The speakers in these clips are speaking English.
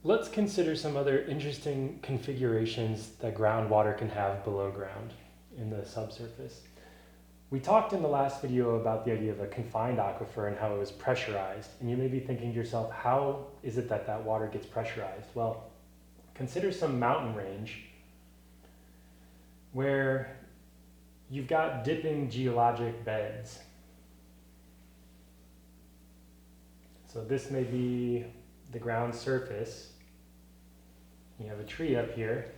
Let's consider some other interesting configurations that groundwater can have below ground in the subsurface. We talked in the last video about the idea of a confined aquifer and how it was pressurized. And you may be thinking to yourself, how is it that that water gets pressurized? Well, consider some mountain range where you've got dipping geologic beds. So this may be the ground surface. You have a tree up here.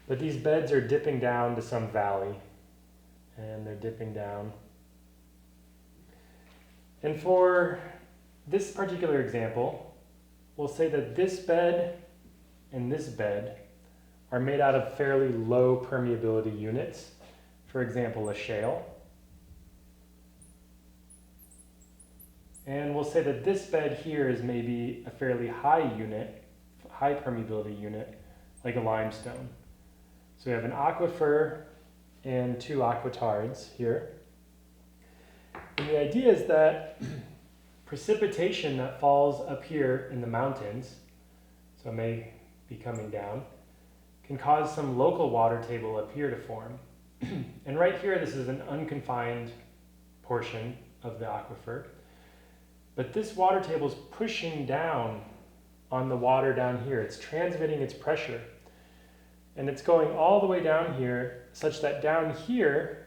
But these beds are dipping down to some valley, and they're dipping down. And for this particular example, we'll say that this bed and this bed are made out of fairly low permeability units. For example, a shale. And we'll say that this bed here is maybe a fairly high permeability unit, like a limestone. So we have an aquifer and two aquitards here. And the idea is that precipitation that falls up here in the mountains, so it may be coming down, can cause some local water table up here to form. And right here, this is an unconfined portion of the aquifer. But this water table is pushing down on the water down here. It's transmitting its pressure. And it's going all the way down here, such that down here,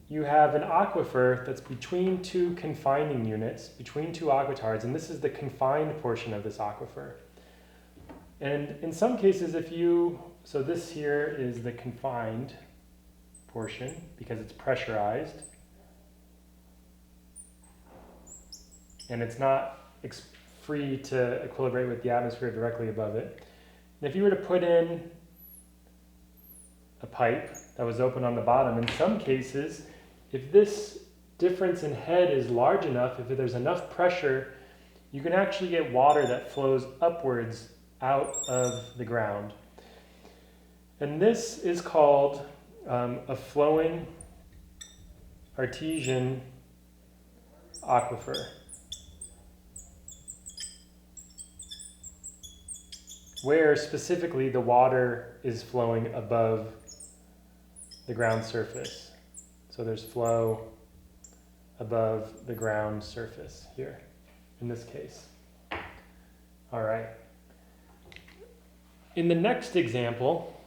you have an aquifer that's between two confining units, between two aquitards, and this is the confined portion of this aquifer. And in some cases, so this here is the confined portion because it's pressurized. And it's not free to equilibrate with the atmosphere directly above it. And if you were to put in a pipe that was open on the bottom, in some cases, if this difference in head is large enough, if there's enough pressure, you can actually get water that flows upwards out of the ground. And this is called a flowing Artesian aquifer. Where specifically the water is flowing above the ground surface. So there's flow above the ground surface here, in this case. All right. In the next example,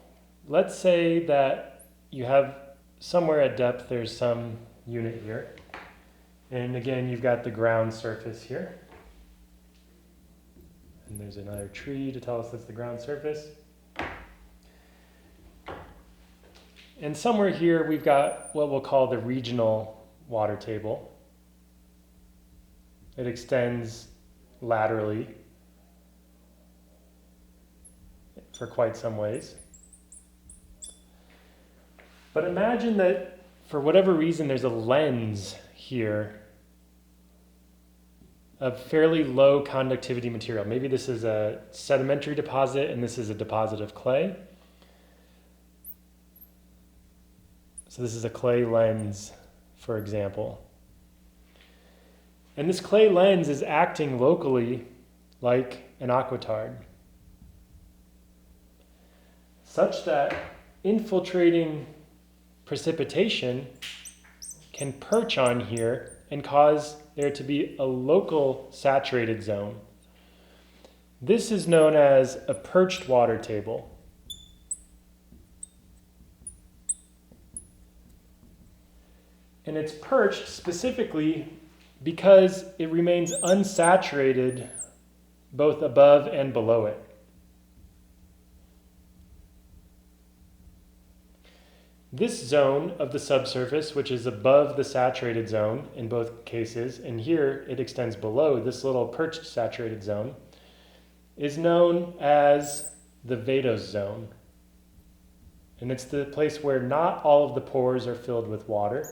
let's say that you have somewhere at depth, there's some unit here. And again, you've got the ground surface here. And there's another tree to tell us that's the ground surface. And somewhere here we've got what we'll call the regional water table. It extends laterally for quite some ways. But imagine that for whatever reason there's a lens here of fairly low conductivity material. Maybe this is a sedimentary deposit and this is a deposit of clay. So this is a clay lens, for example. And this clay lens is acting locally like an aquitard, such that infiltrating precipitation can perch on here and cause there to be a local saturated zone. This is known as a perched water table. And it's perched specifically because it remains unsaturated both above and below it. This zone of the subsurface, which is above the saturated zone in both cases, and here it extends below this little perched saturated zone, is known as the vadose zone. And it's the place where not all of the pores are filled with water.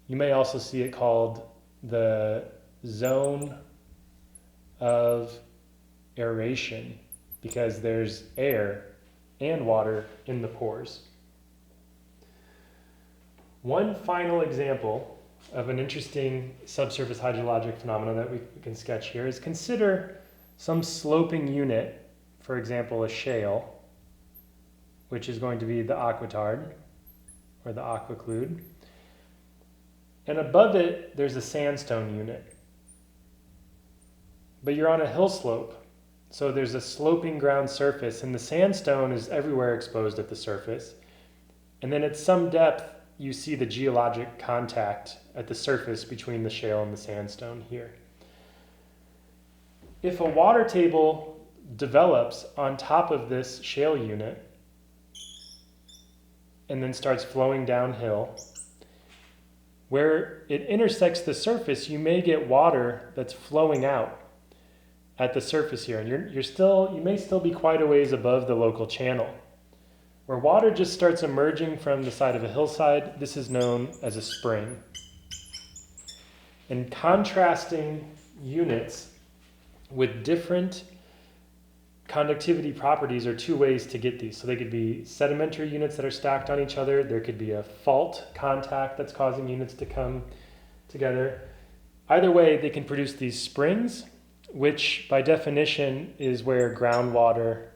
You may also see it called the zone of aeration because there's air and water in the pores. One final example of an interesting subsurface hydrologic phenomenon that we can sketch here is consider some sloping unit, for example, a shale, which is going to be the aquitard or the aquiclude. And above it, there's a sandstone unit. But you're on a hill slope, so there's a sloping ground surface, and the sandstone is everywhere exposed at the surface. And then at some depth, you see the geologic contact at the surface between the shale and the sandstone here. If a water table develops on top of this shale unit and then starts flowing downhill, where it intersects the surface, you may get water that's flowing out at the surface here, and you may still be quite a ways above the local channel. Where water just starts emerging from the side of a hillside, this is known as a spring. And contrasting units with different conductivity properties are two ways to get these. So they could be sedimentary units that are stacked on each other. There could be a fault contact that's causing units to come together. Either way, they can produce these springs, which by definition is where groundwater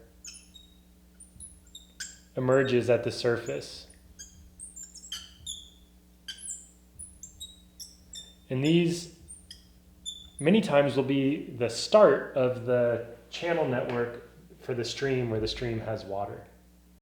emerges at the surface. And these many times will be the start of the channel network for the stream where the stream has water.